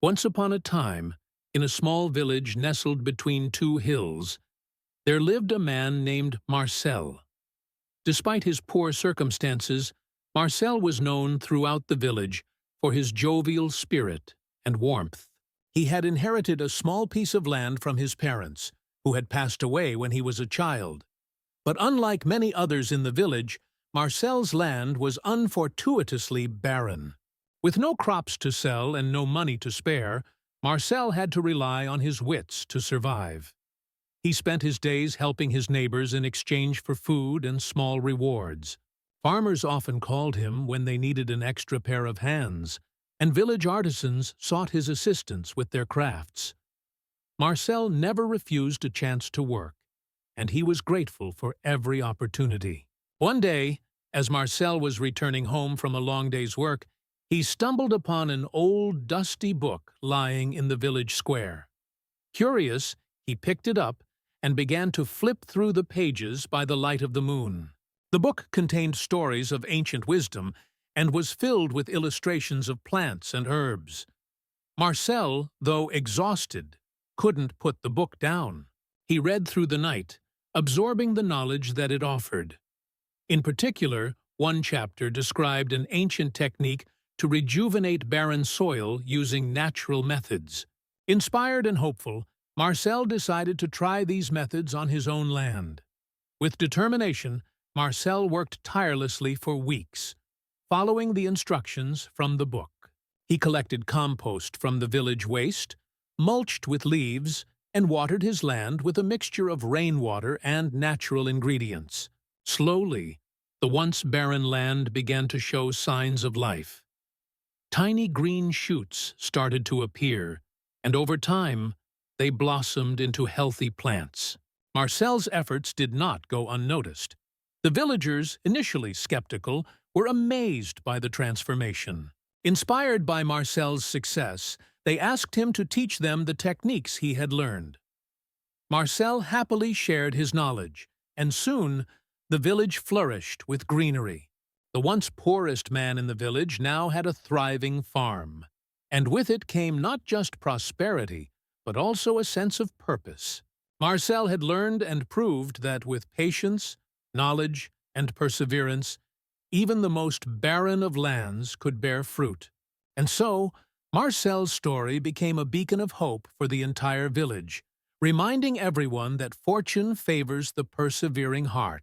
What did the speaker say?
Once upon a time, in a small village nestled between two hills, there lived a man named Marcel. Despite his poor circumstances, Marcel was known throughout the village for his jovial spirit and warmth. He had inherited a small piece of land from his parents, who had passed away when he was a child. But unlike many others in the village, Marcel's land was unfortuitously barren. With no crops to sell and no money to spare, Marcel had to rely on his wits to survive. He spent his days helping his neighbors in exchange for food and small rewards. Farmers often called him when they needed an extra pair of hands, and village artisans sought his assistance with their crafts. Marcel never refused a chance to work, and he was grateful for every opportunity. One day, as Marcel was returning home from a long day's work, he stumbled upon an old, dusty book lying in the village square. Curious, he picked it up and began to flip through the pages by the light of the moon. The book contained stories of ancient wisdom and was filled with illustrations of plants and herbs. Marcel, though exhausted, couldn't put the book down. He read through the night, absorbing the knowledge that it offered. In particular, one chapter described an ancient technique to rejuvenate barren soil using natural methods. Inspired and hopeful, Marcel decided to try these methods on his own land. With determination, Marcel worked tirelessly for weeks, following the instructions from the book. He collected compost from the village waste, mulched with leaves, and watered his land with a mixture of rainwater and natural ingredients. Slowly, the once barren land began to show signs of life. Tiny green shoots started to appear, and over time, they blossomed into healthy plants. Marcel's efforts did not go unnoticed. The villagers, initially skeptical, were amazed by the transformation. Inspired by Marcel's success, they asked him to teach them the techniques he had learned. Marcel happily shared his knowledge, and soon the village flourished with greenery. The once poorest man in the village now had a thriving farm, and with it came not just prosperity, but also a sense of purpose. Marcel had learned and proved that with patience, knowledge, and perseverance, even the most barren of lands could bear fruit. And so, Marcel's story became a beacon of hope for the entire village, reminding everyone that fortune favors the persevering heart.